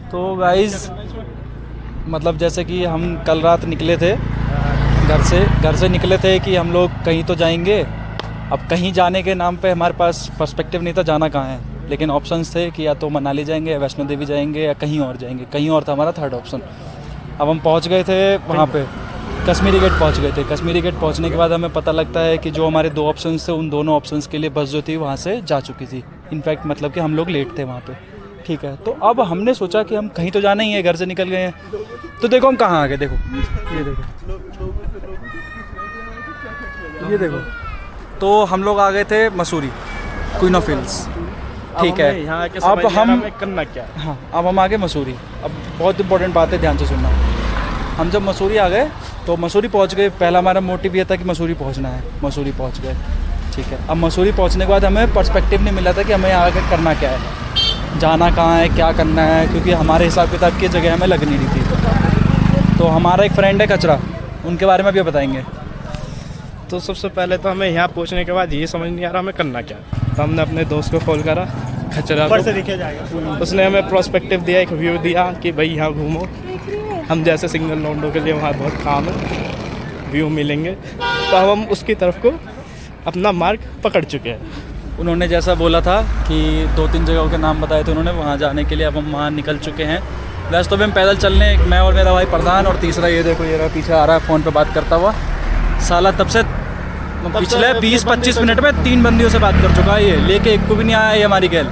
तो गाइस मतलब जैसे कि हम कल रात निकले थे घर से निकले थे कि हम लोग कहीं तो जाएंगे। अब कहीं जाने के नाम पे हमारे पास पर्सपेक्टिव नहीं था जाना कहाँ है, लेकिन ऑप्शंस थे कि या तो मनाली जाएंगे या वैष्णो देवी जाएंगे या कहीं और जाएंगे। कहीं और था हमारा थर्ड ऑप्शन। अब हम पहुँच गए थे वहाँ पे, कश्मीरी गेट पहुँच गए थे। कश्मीरी गेट पहुँचने के बाद हमें पता लगता है कि जो हमारे 2 ऑप्शंस थे उन दोनों ऑप्शंस के लिए बस जो थी वहाँ से जा चुकी थी। इनफैक्ट मतलब कि हम लोग लेट थे वहाँ पे, ठीक है। तो अब हमने सोचा कि हम कहीं तो जाना ही है, घर से निकल गए हैं। तो देखो हम कहाँ आ गए, देखो ये देखो। तो हम लोग आ गए थे मसूरी, क्वीन ऑफ हिल्स, ठीक है। अब हम करना क्या है? हाँ, अब हम आ गए मसूरी। अब बहुत इंपॉर्टेंट बात है, ध्यान से सुनना। हम जब मसूरी आ गए तो मसूरी पहुंच गए। पहला हमारा मोटिव ये था कि मसूरी पहुंचना है, मसूरी पहुंच गए, ठीक है। अब मसूरी पहुंचने के बाद हमें पर्सपेक्टिव नहीं मिला था कि हमें आगे करना क्या है, जाना कहाँ है, क्या करना है, क्योंकि हमारे हिसाब किताब की जगह हमें लग नहीं रही थी। तो हमारा एक फ्रेंड है कचरा, उनके बारे में भी बताएंगे। तो सबसे पहले तो हमें यहाँ पहुँचने के बाद ये समझ नहीं आ रहा हमें करना क्या है। तो हमने अपने दोस्त को कॉल करा, खचरा को, उसने हमें प्रोस्पेक्टिव दिया, एक व्यू दिया कि भाई यहाँ घूमो। हम जैसे सिंगल लौंडों के लिए वहाँ बहुत काम है, व्यू मिलेंगे। तो अब हम उसकी तरफ को अपना मार्ग पकड़ चुके हैं। उन्होंने जैसा बोला था कि 2-3 जगहों के नाम बताए थे उन्होंने वहाँ जाने के लिए। अब हम वहाँ निकल चुके हैं। वैसे तो भी हम पैदल चलने, मैं और मेरा भाई प्रधान, और तीसरा ये देखो ये रहा पीछे आ रहा है फ़ोन पे बात करता हुआ साला। तब से पिछले 20-25 मिनट में 3 बंदियों से बात कर चुका है ये, लेके एक को भी नहीं आया ये हमारी गैल।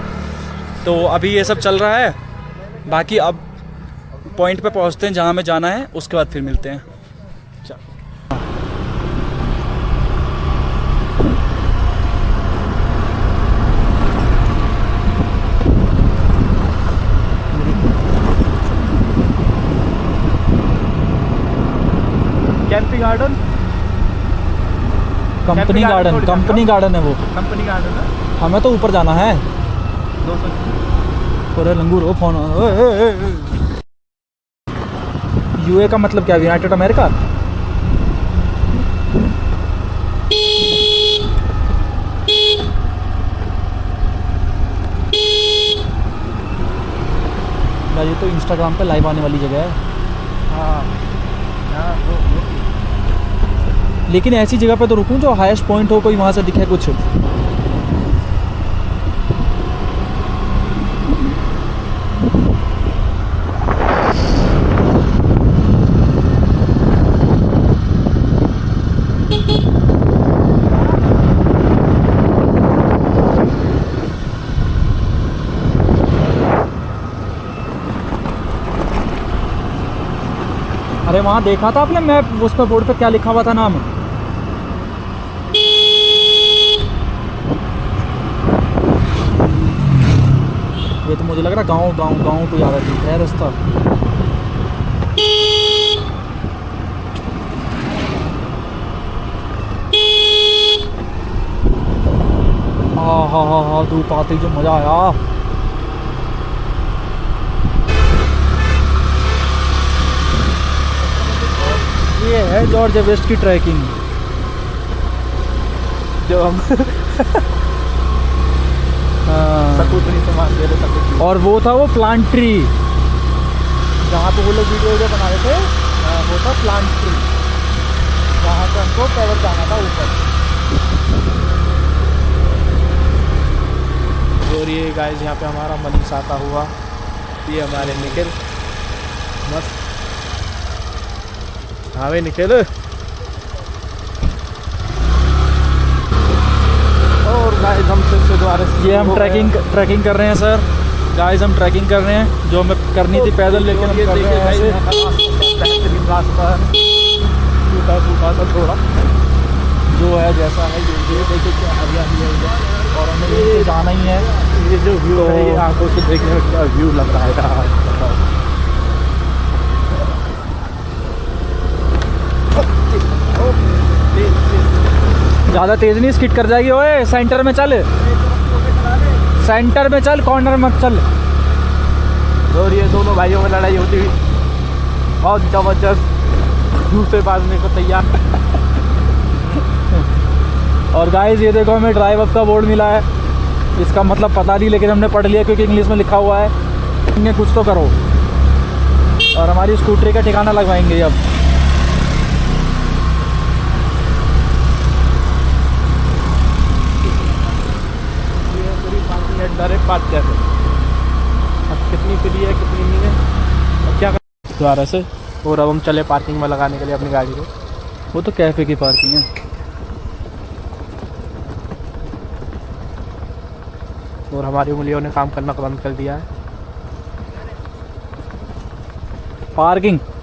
तो अभी ये सब चल रहा है। बाकी अब पॉइंट पे पहुँचते हैं जहाँ हमें जाना है, उसके बाद फिर मिलते हैं। कैंपी गार्डन, कंपनी गार्डन है वो। कंपनी गार्डन है। हमें तो ऊपर जाना है। 200 पूरे लंगूर हो फोन। यूए का मतलब क्या? United America. ये तो इंस्टाग्राम पे लाइव आने वाली जगह है। हाँ, लेकिन ऐसी जगह पे तो रुकूं जो हाईएस्ट पॉइंट हो, कोई वहाँ से दिखे कुछ। अरे वहाँ देखा था आपने मैप, उस पर बोर्ड पे क्या लिखा हुआ था नाम? ये तो मुझे लग रहा गांव को याद है रास्ता। हाँ धूप आती जो मज़ा आया। ये है जॉर्ज वेस्ट की ट्रैकिंग जो हम और वो था वो प्लांट ट्री, जहाँ पे वो लोग वीडियो बना रहे थे, वो था प्लांट ट्री, वहाँ पे हमको पैदल जाना था ऊपर। और ये गाइस यहाँ पे हमारा मनीष आता हुआ, ये हमारे निखिल, मस्त। हाँ भाई निखिल। और गाइस हम फिर से दोबारा ये हम ट्रैकिंग कर रहे हैं सर। गाइस हम ट्रैकिंग कर रहे हैं, जो हमें करनी थी पैदल, लेकिन हम कर रहे हैं बेहतरीन रास्ता है, टूटा सा थोड़ा, जो है जैसा है। ये देखिए क्या हरियाली है इधर, और हमें यहीं से जाना ही है। ये जो व्यू है, ये आंखों से देखने में क्या व्यू लग रहा है यार। ज़्यादा तेज़ नहीं, स्किड कर जाएगी। ओए सेंटर में चल, सेंटर में चल, कॉर्नर मत चल। और ये दोनों भाइयों में लड़ाई होती हुई बहुत ज़बरदस्त, दूसरे बाजने को तैयार। और गाइस ये देखो हमें ड्राइव अप का बोर्ड मिला है। इसका मतलब पता नहीं, लेकिन हमने पढ़ लिया क्योंकि इंग्लिश में लिखा हुआ है। कुछ तो करो। और हमारी स्कूटरी का ठिकाना लगवाएंगे अब। ये पूरी पार्किंग है, डायरेक्ट पार्क कैसे अब कितनी फ्री है कितनी नहीं है अब क्या कर द्वारा से। और अब हम चले पार्किंग में लगाने के लिए अपनी गाड़ी को। वो तो कैफ़े की पार्किंग है। और हमारी उंगलियों ने काम करना बंद कर दिया है। पार्किंग